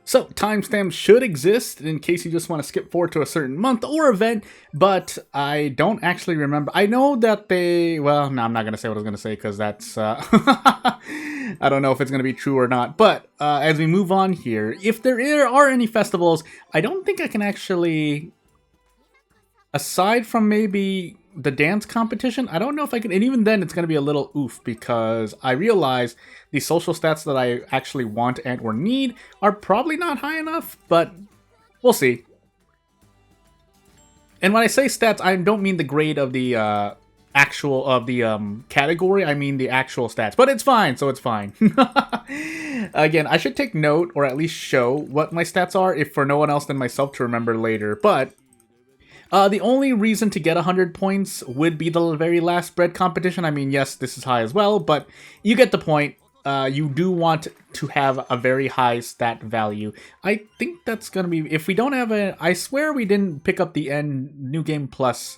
So, timestamps should exist in case you just want to skip forward to a certain month or event, but I don't actually remember. I know that they, well, no, I'm not going to say what I was going to say because that's, I don't know if it's going to be true or not. But as we move on here, if there are any festivals, I don't think I can actually, aside from maybe the dance competition, I don't know if I can, and even then it's going to be a little oof because I realize the social stats that I actually want and or need are probably not high enough, but we'll see. And when I say stats, I don't mean the grade of the actual of the category, I mean the actual stats, but it's fine, so it's fine. Again, I should take note or at least show what my stats are if for no one else than myself to remember later, but the only reason to get 100 points would be the very last bread competition. I mean, yes, this is high as well, but you get the point. You do want to have a very high stat value. I think that's going to be... If we don't have a... I swear we didn't pick up the New Game Plus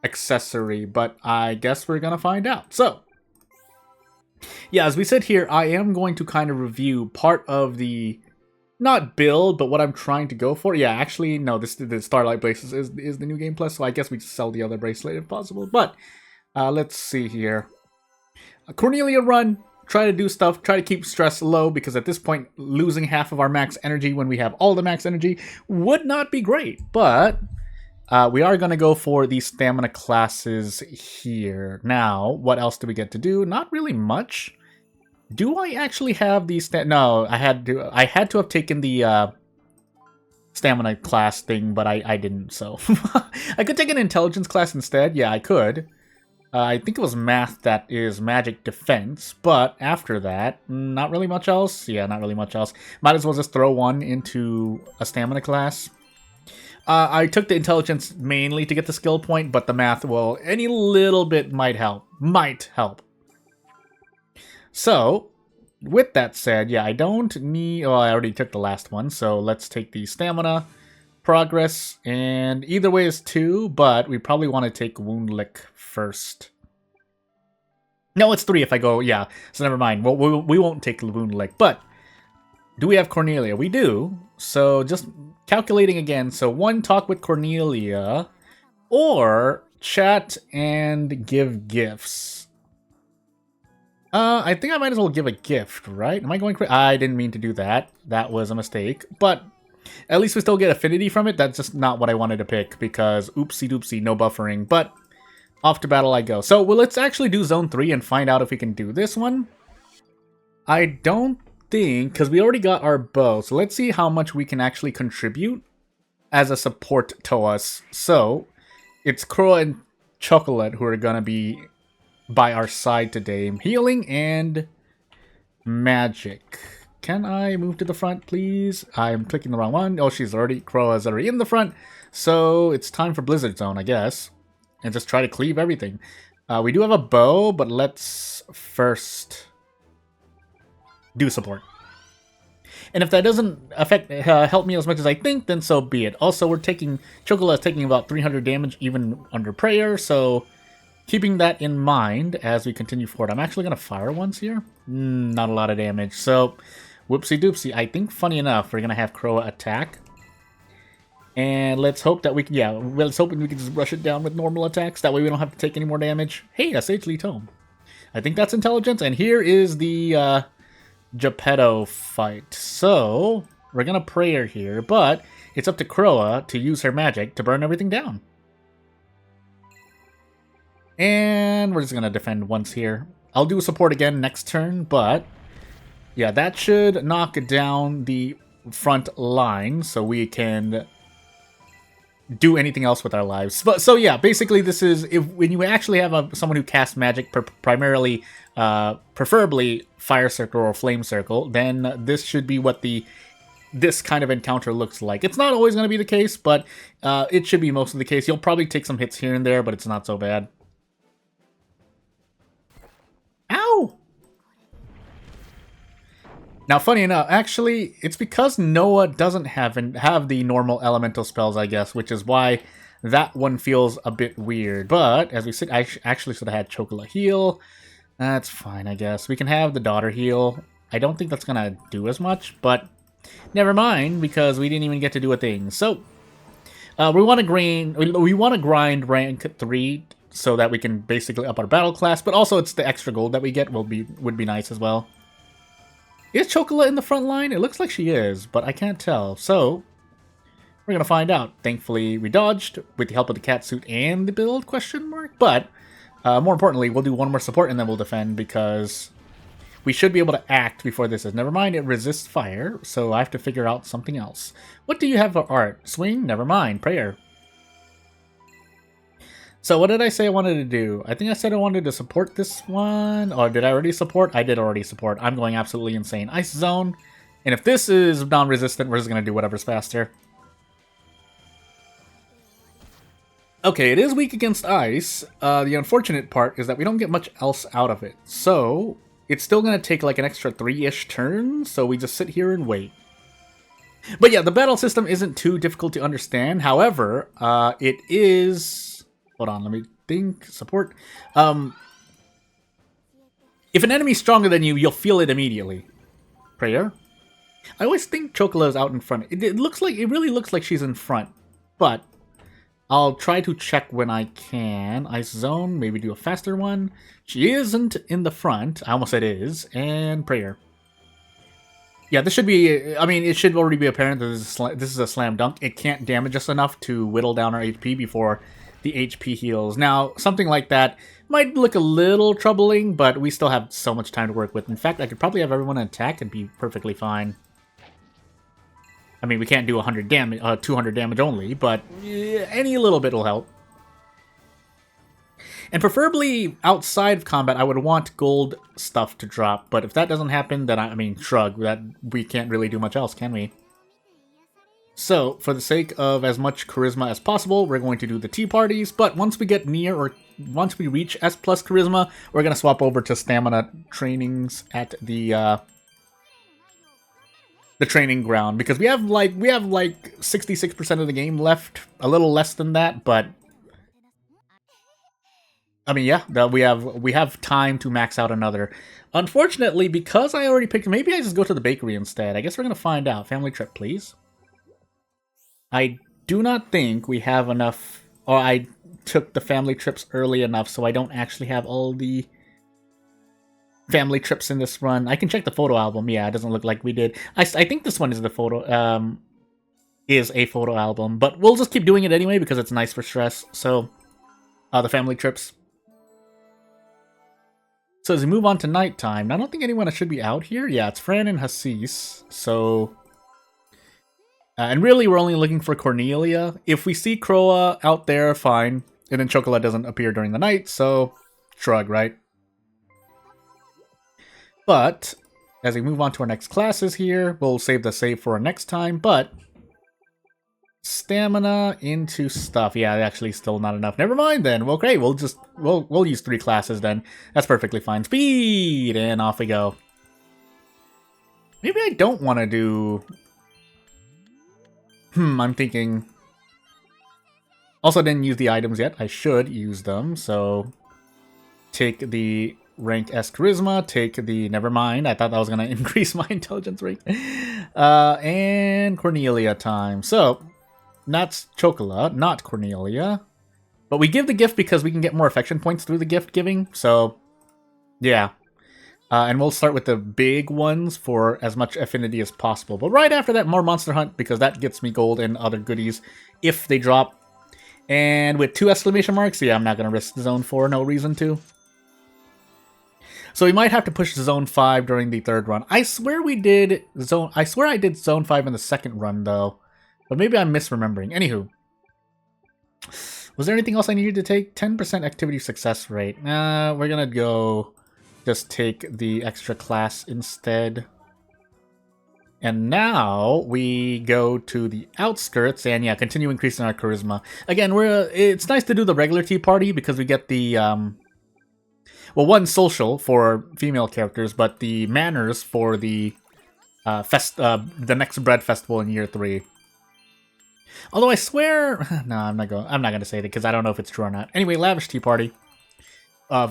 accessory, but I guess we're going to find out. So, yeah, as we said here, I am going to kind of review part of the... Not build, but what I'm trying to go for. Yeah, actually, no, the Starlight Bracelet is the New Game Plus, so I guess we just sell the other bracelet if possible. But, let's see here. Cornelia run, try to do stuff, try to keep stress low, because at this point, losing half of our max energy when we have all the max energy would not be great. But, we are going to go for the stamina classes here. Now, what else do we get to do? Not really much. Do I actually have the no, I had to have taken the stamina class thing, but I didn't, so I could take an intelligence class instead. Yeah, I could. I think it was math that is magic defense, but after that, not really much else. Yeah, not really much else. Might as well just throw one into a stamina class. I took the intelligence mainly to get the skill point, but the math, well, any little bit might help. Might help. So, with that said, yeah, I don't need... Oh, I already took the last one, so let's take the stamina, progress, and either way is 2, but we probably want to take Wound Lick first. No, it's 3 if I go... Yeah, so never mind. Well, we won't take Wound Lick, but do we have Cornelia? We do. So, just calculating again. So, 1, talk with Cornelia, or chat and give gifts. I think I might as well give a gift, right? Am I going crazy? I didn't mean to do that. That was a mistake. But at least we still get affinity from it. That's just not what I wanted to pick because oopsie doopsie, no buffering. But off to battle I go. So, well, let's actually do Zone 3 and find out if we can do this one. I don't think, because we already got our bow. So let's see how much we can actually contribute as a support to us. So, it's Crow and Chocolate who are going to be by our side today. Healing and magic. Can I move to the front, please? I'm clicking the wrong one. Oh, Crow is already in the front. So it's time for Blizzard Zone, I guess. And just try to cleave everything. We do have a bow, but let's first do support. And if that doesn't help me as much as I think, then so be it. Also, Chocola is taking about 300 damage even under prayer, so keeping that in mind as we continue forward. I'm actually going to fire once here. Not a lot of damage. So, whoopsie doopsie. I think, funny enough, we're going to have Crow attack. And let's hope that we can, yeah, let's hope we can just rush it down with normal attacks. That way we don't have to take any more damage. Hey, a Sagely Tome. I think that's intelligence. And here is the Geppetto fight. So, we're going to prayer here, but it's up to Croa to use her magic to burn everything down. And we're just going to defend once here. I'll do support again next turn, but yeah, that should knock down the front line so we can do anything else with our lives. But so yeah, basically this is when you actually have someone who casts magic primarily, preferably Fire Circle or Flame Circle, then this should be what this kind of encounter looks like. It's not always going to be the case, but it should be most of the case. You'll probably take some hits here and there, but it's not so bad. Ow! Now, funny enough, actually, it's because Noah doesn't have the normal elemental spells, I guess, which is why that one feels a bit weird. But, as we said, I actually should have had Chocola heal. That's fine, I guess. We can have the daughter heal. I don't think that's going to do as much, but never mind, because we didn't even get to do a thing. So, we want to grind rank 3 so that we can basically up our battle class, but also it's the extra gold that we get would be nice as well. Is Chocola in the front line? It looks like she is, but I can't tell. So, we're going to find out. Thankfully, we dodged with the help of the catsuit and the build, question mark. But, more importantly, we'll do one more support and then we'll defend because we should be able to act before this is. Never mind, it resists fire, so I have to figure out something else. What do you have for art? Swing? Never mind. Prayer. So what did I say I wanted to do? I think I said I wanted to support this one. Or did I already support? I did already support. I'm going absolutely insane. Ice Zone. And if this is non-resistant, we're just going to do whatever's faster. Okay, it is weak against ice. The unfortunate part is that we don't get much else out of it. So, it's still going to take like an extra 3-ish turns, so we just sit here and wait. But yeah, the battle system isn't too difficult to understand. However, it is... Hold on, let me think. Support. If an enemy's stronger than you, you'll feel it immediately. Prayer. I always think Chocola is out in front. It really looks like she's in front. But I'll try to check when I can. Ice Zone, maybe do a faster one. She isn't in the front. I almost said is. And Prayer. Yeah, this should be... I mean, it should already be apparent that this is a slam dunk. It can't damage us enough to whittle down our HP before the HP heals. Now, something like that might look a little troubling, but we still have so much time to work with. In fact, I could probably have everyone attack and be perfectly fine. I mean, we can't do 100 damage, 200 damage only, but any little bit will help. And preferably outside of combat, I would want gold stuff to drop. But if that doesn't happen, then I mean, shrug. That we can't really do much else, can we? So, for the sake of as much charisma as possible, we're going to do the tea parties, but once we get near, or once we reach S plus charisma, we're going to swap over to stamina trainings at the training ground, because we have like 66% of the game left, a little less than that, but I mean, yeah, we have time to max out another. Unfortunately, because I already picked, maybe I just go to the bakery instead. I guess we're going to find out. Family trip, please. I do not think we have enough, or I took the family trips early enough, so I don't actually have all the family trips in this run. I can check the photo album. Yeah, it doesn't look like we did. I think this one is the photo, is a photo album, but we'll just keep doing it anyway because it's nice for stress. So, the family trips. So as we move on to nighttime, I don't think anyone should be out here. Yeah, it's Fran and Hassis, so... and really, we're only looking for Cornelia. If we see Croa out there, fine. And then Chocola doesn't appear during the night, so shrug, right? But, as we move on to our next classes here, we'll save the save for our next time, but... Stamina into stuff. Yeah, actually still not enough. Never mind then. Well, okay, we'll use 3 classes then. That's perfectly fine. Speed! And off we go. Maybe I don't want to do... I'm thinking... Also didn't use the items yet. I should use them, so... Take the rank S Charisma, take the... Never mind, I thought that was going to increase my intelligence rate. And Cornelia time. So, that's Chocola, not Cornelia. But we give the gift because we can get more affection points through the gift giving, so... Yeah. And we'll start with the big ones for as much affinity as possible. But right after that, more Monster Hunt, because that gets me gold and other goodies if they drop. And with 2 exclamation marks, yeah, I'm not going to risk Zone 4, no reason to. So we might have to push Zone 5 during the 3rd run. I swear I did Zone 5 in the 2nd run, though. But maybe I'm misremembering. Anywho. Was there anything else I needed to take? 10% activity success rate. We're going to go... Just take the extra class instead. And now we go to the outskirts and yeah, continue increasing our charisma. Again, it's nice to do the regular tea party because we get the well, one social for female characters, but the manners for the the next bread festival in year 3. Although I swear, no, I'm not going to say that because I don't know if it's true or not. Anyway, lavish tea party.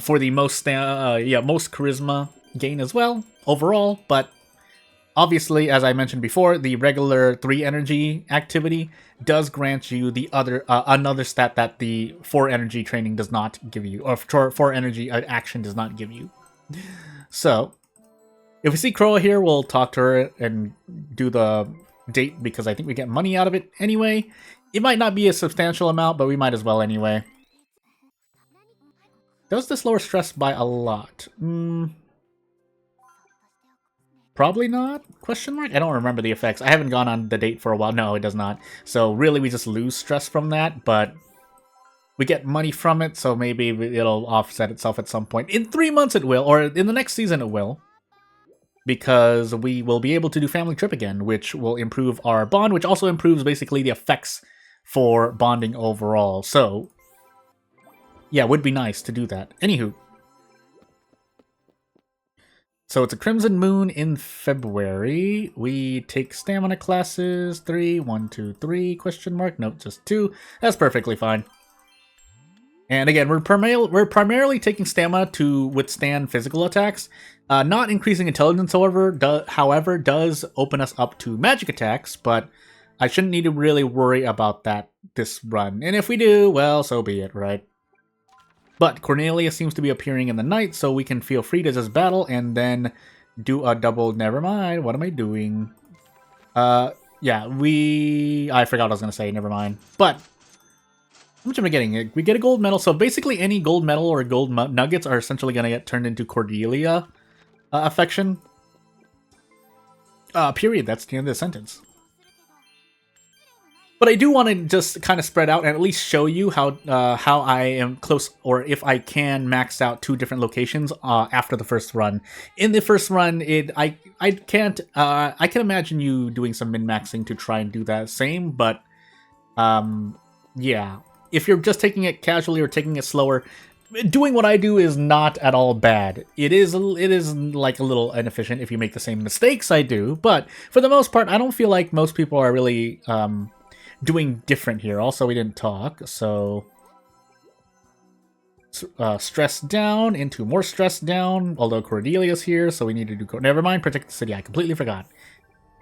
For the most charisma gain as well, overall, but Obviously, as I mentioned before, the regular 3 energy activity does grant you the other another stat that the 4 energy training does not give you, or 4 energy action does not give you. So, if we see Croa here, we'll talk to her and do the date because I think we get money out of it anyway. It might not be a substantial amount, but we might as well anyway. Does this lower stress by a lot? Probably not? Question mark? I don't remember the effects. I haven't gone on the date for a while. No, it does not. So really, we just lose stress from that, but we get money from it, so maybe it'll offset itself at some point. In 3 months it will, or in the next season it will. Because we will be able to do Family Trip again, which will improve our bond, which also improves basically the effects for bonding overall. So, yeah, would be nice to do that. Anywho. So it's a Crimson Moon in February. We take stamina classes. 3, 1, 2, 3, question mark. Nope, just 2. That's perfectly fine. And again, we're primarily taking stamina to withstand physical attacks. Not increasing intelligence, however, does open us up to magic attacks, but I shouldn't need to really worry about that this run. And if we do, well, so be it, right? But Cornelia seems to be appearing in the night, so we can feel free to just battle and then do a double. Never mind. What am I doing? Yeah, I forgot what I was going to say. Never mind. But how much am I getting? We get a gold medal. So basically any gold medal or gold nuggets are essentially going to get turned into Cordelia affection. Period. That's the end of the sentence. But I do want to just kind of spread out and at least show you how I am close, or if I can max out 2 different locations after the first run. In the first run, I can imagine you doing some min-maxing to try and do that same, but yeah, if you're just taking it casually or taking it slower, doing what I do is not at all bad. It is like a little inefficient if you make the same mistakes I do, but for the most part, I don't feel like most people are really doing different here. Also, we didn't talk, so stress down into more stress down, although Cordelia's here, so we need to do... Never mind, protect the city. I completely forgot.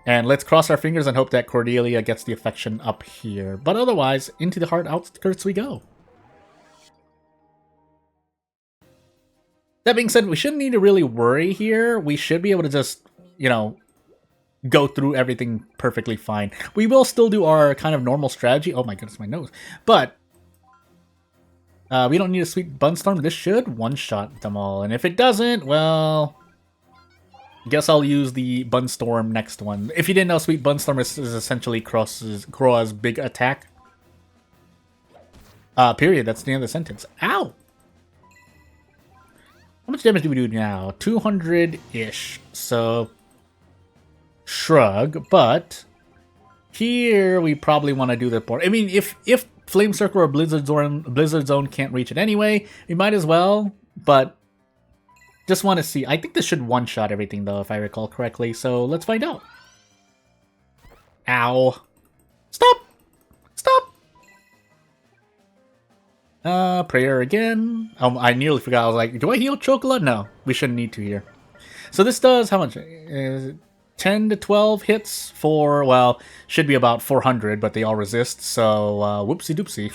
And let's cross our fingers and hope that Cordelia gets the affection up here. But otherwise, into the heart outskirts we go. That being said, we shouldn't need to really worry here. We should be able to just, you know, go through everything perfectly fine. We will still do our kind of normal strategy. Oh my goodness, my nose. But we don't need a Sweet Bunstorm. This should one-shot them all. And if it doesn't, well, guess I'll use the Bunstorm next one. If you didn't know, Sweet Bunstorm is essentially Croa's big attack. Period. That's the end of the sentence. Ow! How much damage do we do now? 200-ish. So... shrug, but here we probably want to do the port. I mean, if Flame Circle or Blizzard Zone can't reach it anyway, we might as well, but just want to see. I think this should one-shot everything, though, if I recall correctly, so let's find out. Ow. Stop! Stop! Prayer again. I nearly forgot. I was like, do I heal Chocola? No, we shouldn't need to here. So this does, how much? 10 to 12 hits for, well, should be about 400, but they all resist, so whoopsie doopsie.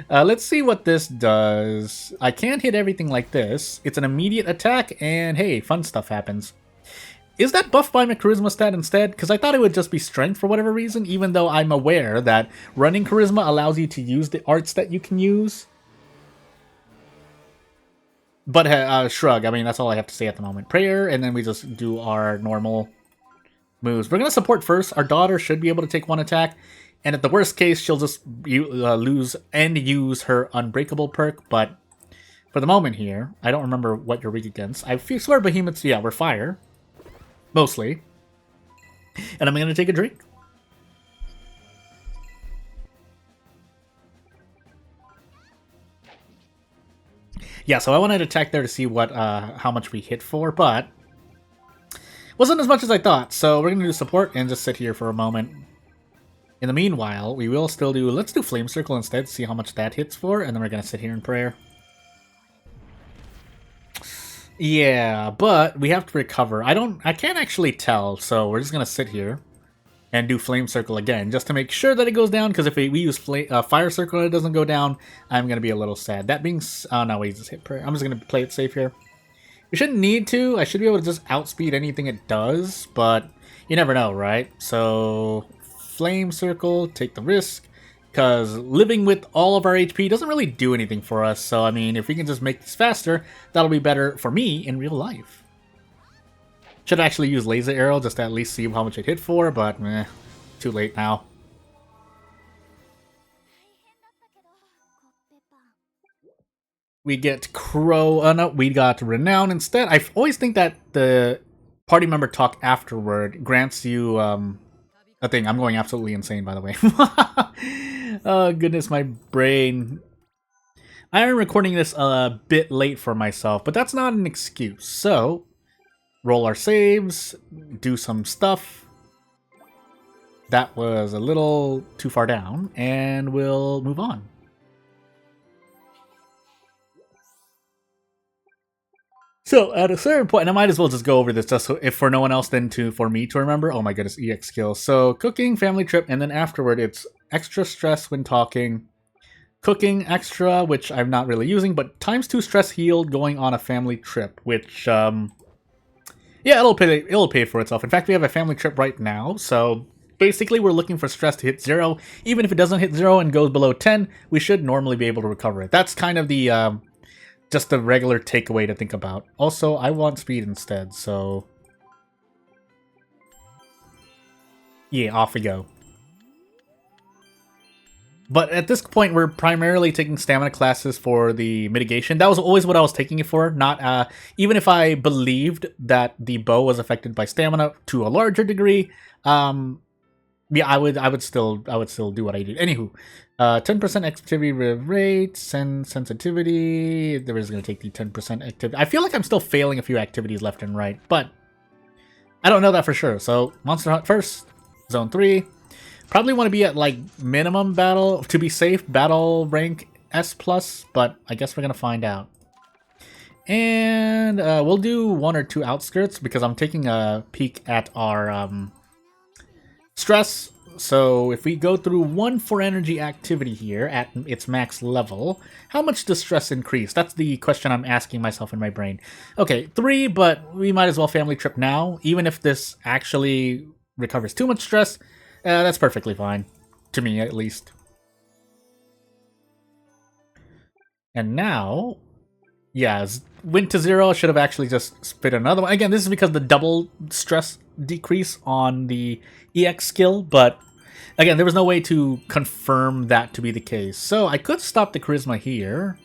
Let's see what this does. I can't hit everything like this. It's an immediate attack, and hey, fun stuff happens. Is that buffed by my Charisma stat instead? Because I thought it would just be Strength for whatever reason, even though I'm aware that running Charisma allows you to use the arts that you can use. But shrug, I mean, that's all I have to say at the moment. Prayer, and then we just do our normal moves. We're going to support first. Our daughter should be able to take 1 attack, and at the worst case, she'll just lose and use her Unbreakable perk, but for the moment here, I don't remember what you're weak against. I swear Behemoths, yeah, we're fire. Mostly. And I'm going to take a drink. Yeah, so I wanted to attack there to see what how much we hit for, but wasn't as much as I thought. So we're going to do support and just sit here for a moment. In the meanwhile, we will still do... Let's do Flame Circle instead, see how much that hits for, and then we're going to sit here in prayer. Yeah, but we have to recover. I can't actually tell, so we're just gonna sit here and do Flame Circle again, just to make sure that it goes down, because if we use Fire Circle and it doesn't go down, I'm gonna be a little sad. That being oh no, wait, just hit prayer. I'm just gonna play it safe here. We shouldn't need to. I should be able to just outspeed anything it does, but you never know, right? So, Flame Circle, take the risk, because living with all of our HP doesn't really do anything for us. So, I mean, if we can just make this faster, that'll be better for me in real life. Should actually use Laser Arrow just to at least see how much it hit for, but meh, too late now. We get Crow. No, we got Renown instead. I always think that the party member talk afterward grants you a thing. I'm going absolutely insane, by the way. Oh goodness, my brain. I am recording this a bit late for myself, but that's not an excuse. So, roll our saves, do some stuff. That was a little too far down, and we'll move on. So at a certain point, and I might as well just go over this just so if for no one else then for me to remember. Oh my goodness, EX skills. So cooking, family trip, and then afterward it's extra stress when talking. Cooking extra, which I'm not really using, but ×2 stress healed going on a family trip, which yeah, it'll pay for itself. In fact, we have a family trip right now, so basically we're looking for stress to hit 0. Even if it doesn't hit 0 and goes below 10, we should normally be able to recover it. That's kind of the just the regular takeaway to think about. Also, I want speed instead, so yeah, off we go. But at this point, we're primarily taking stamina classes for the mitigation. That was always what I was taking it for. Not even if I believed that the bow was affected by stamina to a larger degree. Yeah, I would still do what I did. Anywho, 10% activity rate, sensitivity. There is going to take the 10% activity. I feel like I'm still failing a few activities left and right, but I don't know that for sure. So Monster Hunt first, Zone 3. Probably want to be at like minimum battle to be safe, battle rank S+, but I guess we're going to find out. And we'll do 1 or 2 outskirts because I'm taking a peek at our stress. So if we go through 1 for energy activity here at its max level, how much does stress increase? That's the question I'm asking myself in my brain. Okay, 3, but we might as well family trip now. Even if this actually recovers too much stress, that's perfectly fine. To me, at least. And now, yeah, went to 0. Should have actually just spit another one. Again, this is because the double stress decrease on the EX skill, but again, there was no way to confirm that to be the case. So I could stop the charisma here.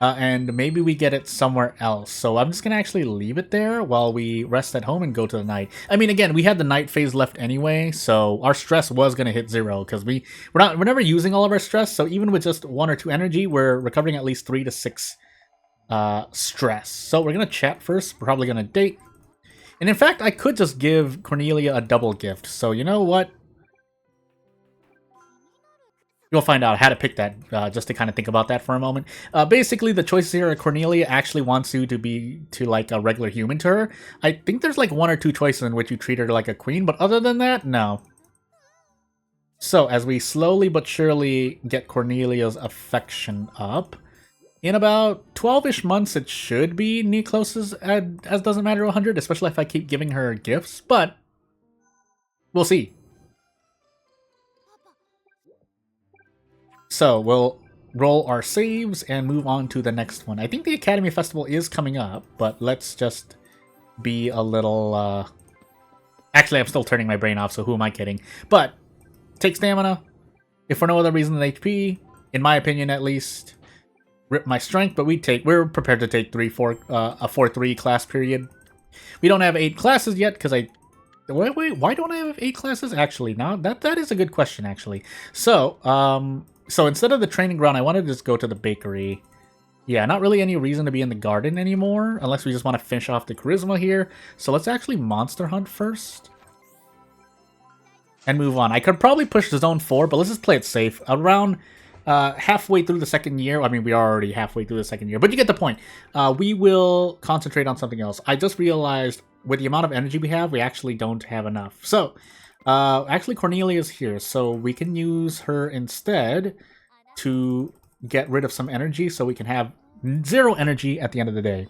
And maybe we get it somewhere else. So I'm just going to actually leave it there while we rest at home and go to the night. I mean, again, we had the night phase left anyway, so our stress was going to hit 0 because we're never using all of our stress. So even with just 1 or 2 energy, we're recovering at least 3 to 6 stress. So we're going to chat first. We're probably going to date. And in fact, I could just give Cornelia a double gift. So you know what? You'll find out how to pick that, just to kind of think about that for a moment. Basically, the choices here are Cornelia actually wants you to be like a regular human to her. I think there's like 1 or 2 choices in which you treat her like a queen, but other than that, no. So, as we slowly but surely get Cornelia's affection up, in about 12-ish months, it should be knee closes as doesn't matter 100, especially if I keep giving her gifts, but we'll see. So, we'll roll our saves and move on to the next one. I think the Academy Festival is coming up, but let's just be a little, Actually, I'm still turning my brain off, so who am I kidding? But, take stamina, if for no other reason than HP, in my opinion at least. Rip my strength, but we're prepared to take a 4-3 class period. We don't have 8 classes yet, because wait, why don't I have 8 classes? Actually, now, that is a good question, actually. So, so instead of the training ground, I wanted to just go to the bakery. Yeah, not really any reason to be in the garden anymore, unless we just want to finish off the charisma here. So let's actually monster hunt first. And move on. I could probably push the zone 4, but let's just play it safe. Around halfway through the second year. I mean, we are already halfway through the second year, but you get the point. We will concentrate on something else. I just realized with the amount of energy we have, we actually don't have enough. So, actually, Cornelia is here, so we can use her instead to get rid of some energy so we can have 0 energy at the end of the day.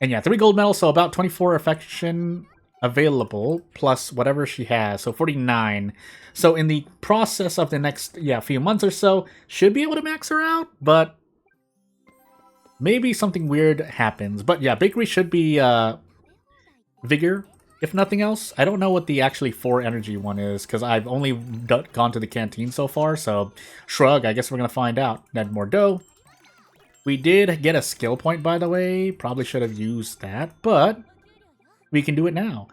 And yeah, 3 gold medals, so about 24 affection available, plus whatever she has, so 49. So in the process of the next, few months or so, should be able to max her out, but maybe something weird happens. But yeah, Bakery should be Vigor, if nothing else. I don't know what the actually 4 energy one is, because I've only gone to the canteen so far, so shrug, I guess we're going to find out. Need more dough. We did get a skill point, by the way. Probably should have used that, but we can do it now.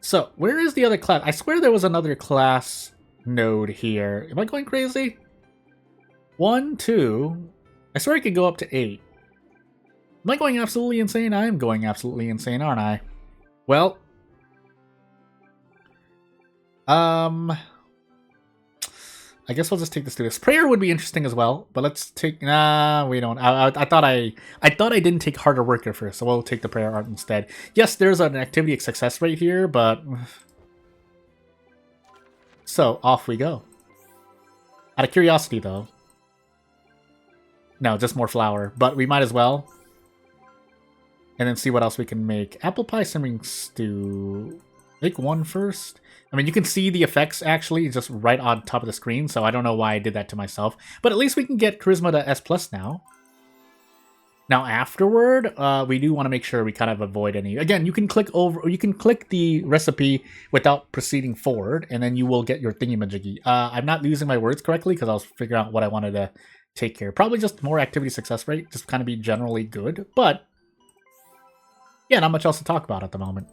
So, where is the other class? I swear there was another class node here. Am I going crazy? 1, 2. I swear I could go up to 8. Am I going absolutely insane? I am going absolutely insane, aren't I? Well, I guess we'll just take this to this. Prayer would be interesting as well, but let's take. Nah, we don't. I thought I didn't take harder worker first, so we'll take the prayer art instead. Yes, there's an activity success rate here, but so off we go. Out of curiosity, though. No, just more flour, but we might as well. And then see what else we can make. Apple pie simmering stew. Make one first. I mean, you can see the effects actually just right on top of the screen, so I don't know why I did that to myself. But at least we can get Charisma to S+ now. Now afterward, we do want to make sure we kind of avoid any... Again, you can click over, or you can click the recipe without proceeding forward, and then you will get your thingy-majiggy. I'm not using my words correctly because I was figuring out what I wanted to take here. Probably just more activity success rate, just kind of be generally good, but... Yeah, not much else to talk about at the moment.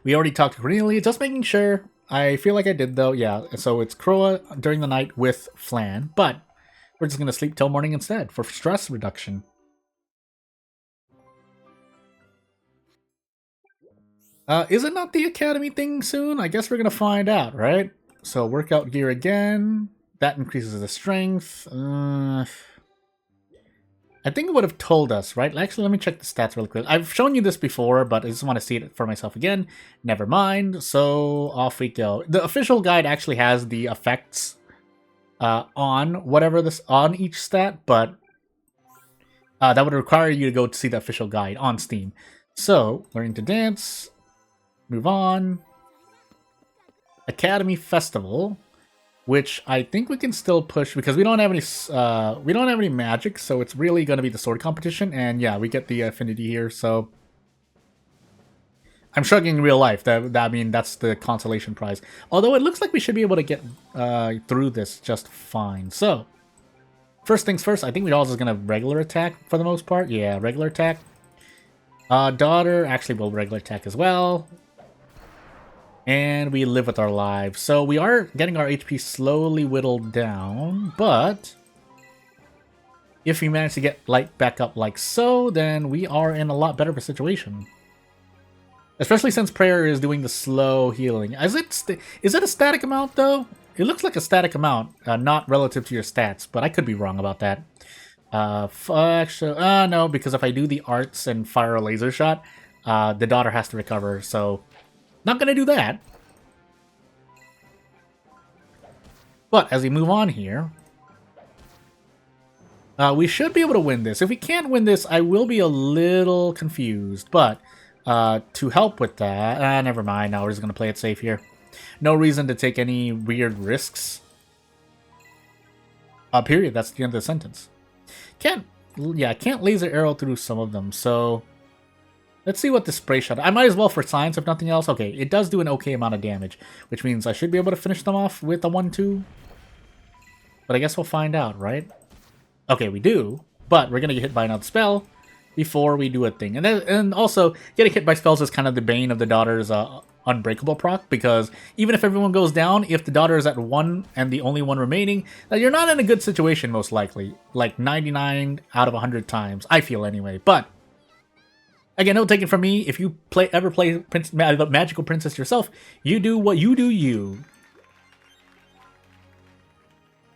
We already talked to Cornelia, just making sure. I feel like I did, though. Yeah, so it's Croa during the night with Flan, but we're just going to sleep till morning instead for stress reduction. Is it not the Academy thing soon? I guess we're going to find out, right? So workout gear again. That increases the strength. I think it would have told us, right? Actually, let me check the stats really quick. I've shown you this before, but I just want to see it for myself again. Never mind. So off we go. The official guide actually has the effects on whatever this on each stat, but that would require you to go to see the official guide on Steam. So learning to dance, move on. Academy Festival. Which I think we can still push because we don't have any magic, so it's really going to be the sword competition. And yeah, we get the affinity here, so I'm shrugging real life. I mean, that's the consolation prize. Although it looks like we should be able to get through this just fine. So first things first, I think we're all just going to regular attack for the most part. Yeah, regular attack. Daughter actually will regular attack as well. And we live with our lives. So we are getting our HP slowly whittled down, but if we manage to get light back up like so, then we are in a lot better of a situation. Especially since Prayer is doing the slow healing. Is it a static amount, though? It looks like a static amount, not relative to your stats, but I could be wrong about that. Actually, no, because if I do the arts and fire a laser shot, the daughter has to recover, so... Not gonna do that. But as we move on here, we should be able to win this. If we can't win this, I will be a little confused. But to help with that, never mind. Now we're just gonna play it safe here. No reason to take any weird risks. Period. That's the end of the sentence. Can't laser arrow through some of them. So. Let's see what the spray shot... I might as well for science, if nothing else. Okay, it does do an okay amount of damage, which means I should be able to finish them off with a 1-2. But I guess we'll find out, right? Okay, we do, but we're going to get hit by another spell before we do a thing. And also, getting hit by spells is kind of the bane of the daughter's unbreakable proc, because even if everyone goes down, if the daughter is at 1 and the only one remaining, you're not in a good situation, most likely. Like 99 out of 100 times, I feel anyway, but... Again, don't take it from me. If you ever play Magical Princess yourself, you do what you do you.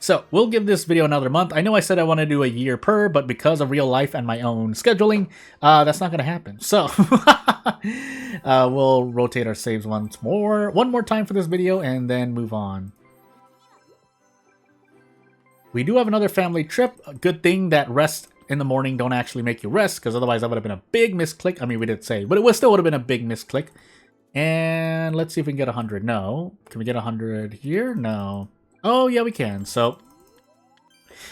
So we'll give this video another month. I know I said I want to do a year per, but because of real life and my own scheduling, that's not going to happen. So we'll rotate our saves one more time for this video, and then move on. We do have another family trip. A good thing that rest in the morning don't actually make you rest, because otherwise that would have been a big misclick. I mean, we did say, but it still would have been a big misclick. And let's see if we can get 100. No. Can we get 100 here? No. Oh, yeah, we can. So,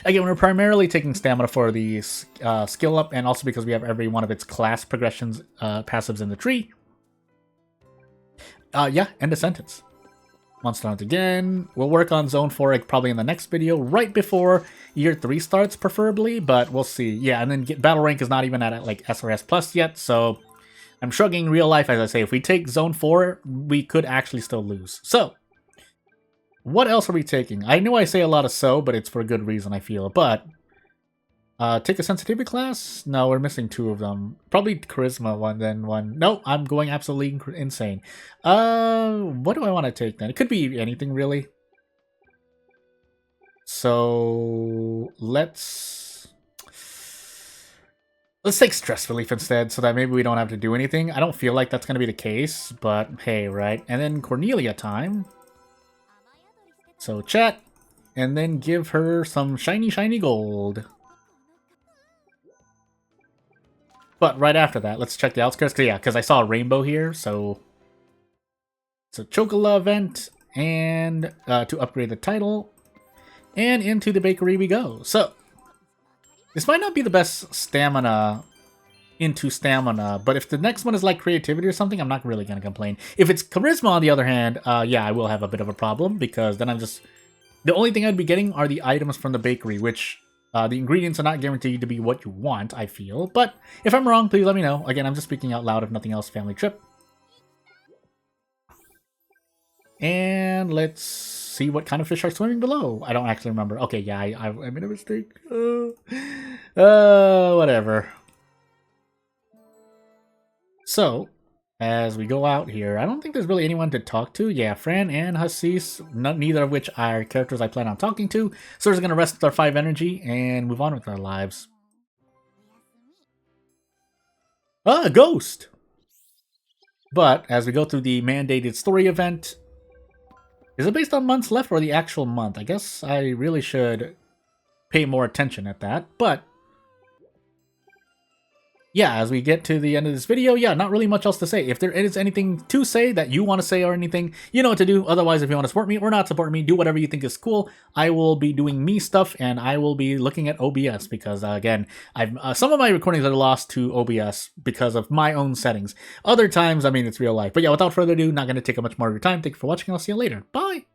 again, we're primarily taking stamina for the skill up, and also because we have every one of its class progressions, passives in the tree. Yeah, end of sentence. Monster Hunt again. We'll work on Zone 4 probably in the next video, right before Year 3 starts, preferably, but we'll see. Yeah, and then Battle Rank is not even at, like, SRS Plus yet, so I'm shrugging real life, as I say. If we take Zone 4, we could actually still lose. So, what else are we taking? I know I say a lot of so, but it's for a good reason, I feel. But, take a sensitivity class? No, we're missing 2 of them. Probably charisma one, then one. Nope, I'm going absolutely insane. What do I want to take then? It could be anything, really. So, let's take stress relief instead, so that maybe we don't have to do anything. I don't feel like that's going to be the case, but hey, right? And then Cornelia time. So chat, and then give her some shiny, shiny gold. But right after that, let's check the outskirts. Because I saw a rainbow here, so it's a Chocola event, and to upgrade the title, and into the bakery we go. So this might not be the best stamina into stamina, but if the next one is like creativity or something, I'm not really going to complain. If it's charisma, on the other hand, yeah, I will have a bit of a problem, because then the only thing I'd be getting are the items from the bakery, which the ingredients are not guaranteed to be what you want, I feel. But if I'm wrong, please let me know. Again, I'm just speaking out loud, if nothing else. Family trip. And let's see what kind of fish are swimming below. I don't actually remember. Okay, yeah, I made a mistake. Whatever. So, as we go out here, I don't think there's really anyone to talk to. Yeah, Fran and Hasis, neither of which are characters I plan on talking to. So we're just going to rest with our 5 energy and move on with our lives. A ghost! But, as we go through the mandated story event, is it based on months left or the actual month? I guess I really should pay more attention at that, but yeah, as we get to the end of this video, yeah, not really much else to say. If there is anything to say that you want to say or anything, you know what to do. Otherwise, if you want to support me or not support me, do whatever you think is cool. I will be doing me stuff, and I will be looking at OBS because, again, some of my recordings are lost to OBS because of my own settings. Other times, I mean, it's real life. But yeah, without further ado, not going to take up much more of your time. Thank you for watching. I'll see you later. Bye!